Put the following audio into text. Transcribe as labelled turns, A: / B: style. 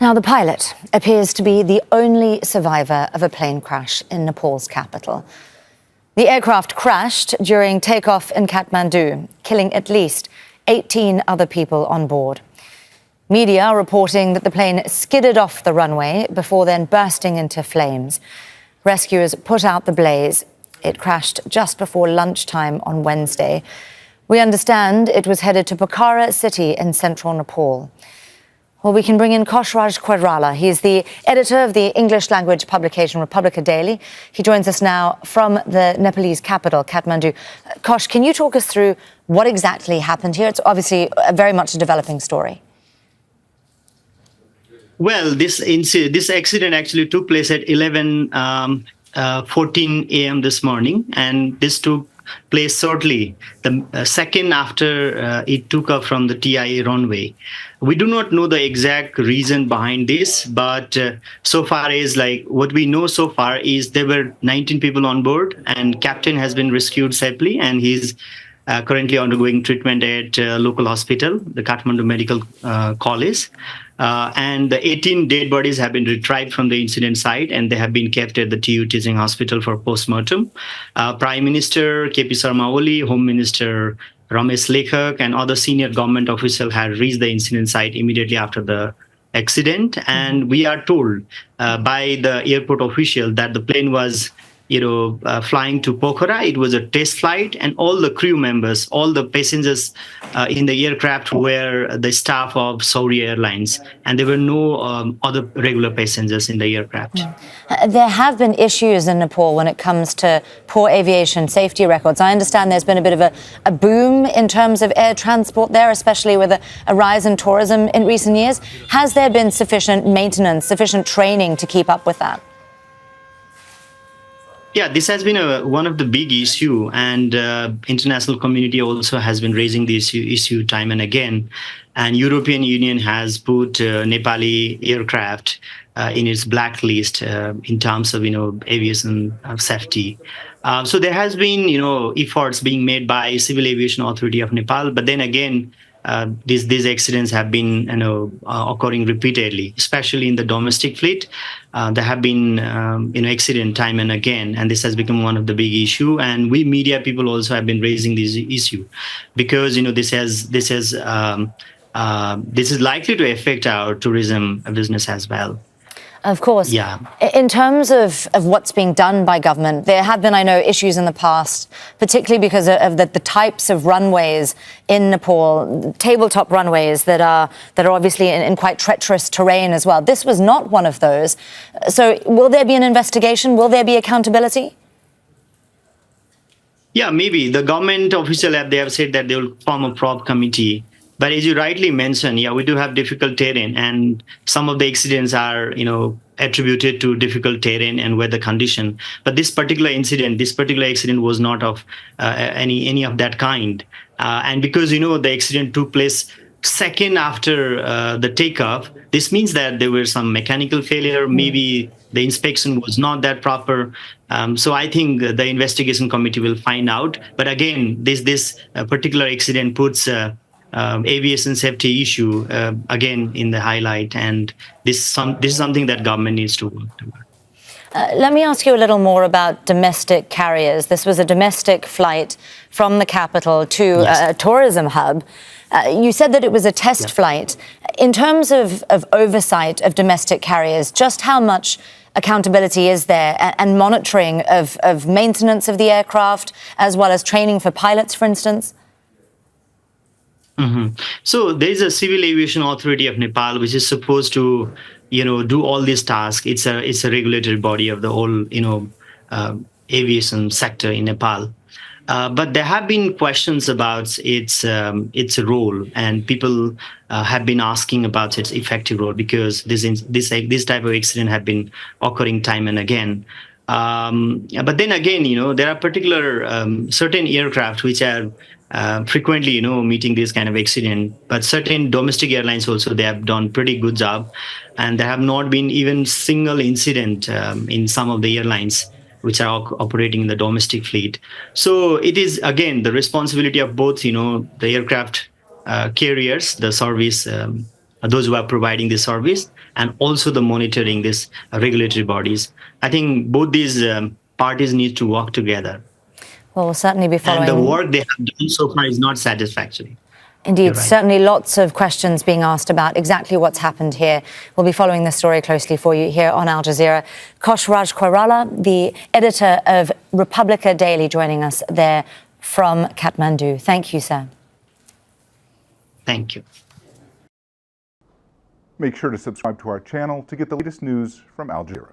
A: Now, the pilot appears to be the only survivor of a plane crash in Nepal's capital. The aircraft crashed during takeoff in Kathmandu, killing at least 18 other people on board. Media are reporting that the plane skidded off the runway before then bursting into flames. Rescuers put out the blaze. It crashed just before lunchtime on Wednesday. We understand it was headed to Pokhara city in central Nepal. Well, we can bring in Koshraj Koirala. He's the editor of the English language publication Republica Daily. He joins us now from the Nepalese capital, Kathmandu. Kosh, can you talk us through what exactly happened here? It's obviously very much a developing story.
B: Well, this accident actually took place at 11:14 a.m. this morning, and this took place shortly, the second after it took off from the TIA runway. We do not know the exact reason behind this, but so far as what we know so far is there were 19 people on board, and captain has been rescued safely, and he's currently undergoing treatment at local hospital, the Kathmandu Medical College. And the 18 dead bodies have been retrieved from the incident site, and they have been kept at the TU Teaching Hospital for postmortem. Prime Minister KP Sharma Oli, Home Minister Ramesh Lekhak, and other senior government officials had reached the incident site immediately after the accident. And we are told by the airport official that the plane was flying to Pokhara. It was a test flight, and all the crew members, all the passengers in the aircraft were the staff of Saudi Airlines, and there were no other regular passengers in the aircraft.
A: There have been issues in Nepal when it comes to poor aviation safety records. I understand there's been a bit of a boom in terms of air transport there, especially with a rise in tourism in recent years. Has there been sufficient maintenance, sufficient training to keep up with that?
B: Yeah, this has been one of the big issue, and international community also has been raising this issue time and again. And European Union has put Nepali aircraft in its blacklist in terms of aviation safety. So there has been efforts being made by Civil Aviation Authority of Nepal, but then again, these accidents have been occurring repeatedly, especially in the domestic fleet. There have been accident time and again, and this has become one of the big issue. And we media people also have been raising this issue because this is likely to affect our tourism business as well.
A: Of course.
B: Yeah.
A: In terms of what's being done by government, there have been, I know, issues in the past, particularly because of the types of runways in Nepal, tabletop runways that are obviously in quite treacherous terrain as well. This was not one of those. So will there be an investigation? Will there be accountability?
B: Yeah, maybe. The government official they have said that they will form a probe committee. But as you rightly mentioned, yeah, we do have difficult terrain, and some of the accidents are, attributed to difficult terrain and weather condition. But this particular accident was not of any of that kind. And because, the accident took place second after the takeoff, this means that there were some mechanical failure. Maybe the inspection was not that proper. So I think the investigation committee will find out. But again, this particular accident puts aviation safety issue again in the highlight, and this is something that government needs to work toward.
A: Let me ask you a little more about domestic carriers. This was a domestic flight from the capital to a tourism hub. You said that it was a test flight. In terms of oversight of domestic carriers, just how much accountability is there and monitoring of maintenance of the aircraft, as well as training for pilots, for instance?
B: Mm-hmm. So there is a Civil Aviation Authority of Nepal, which is supposed to, do all these tasks. It's a regulatory body of the whole, aviation sector in Nepal. But there have been questions about its role, and people have been asking about its effective role because this type of accident have been occurring time and again. But then again, there are particular certain aircraft which are frequently, meeting this kind of accident. But certain domestic airlines also, they have done pretty good job, and there have not been even single incident in some of the airlines which are operating in the domestic fleet. So it is again the responsibility of both, the aircraft carriers, the service those who are providing this service, and also the monitoring this regulatory bodies. I think both these parties need to work together.
A: Well, we'll certainly be following.
B: And the work they have done so far is not satisfactory.
A: Indeed,
B: Right.
A: certainly lots of questions being asked about exactly what's happened here. We'll be following this story closely for you here on Al Jazeera. Kosh Raj Koirala, the editor of Republica Daily, joining us there from Kathmandu. Thank you, sir.
B: Thank you.
C: Make sure to subscribe to our channel to get the latest news from Al Jazeera.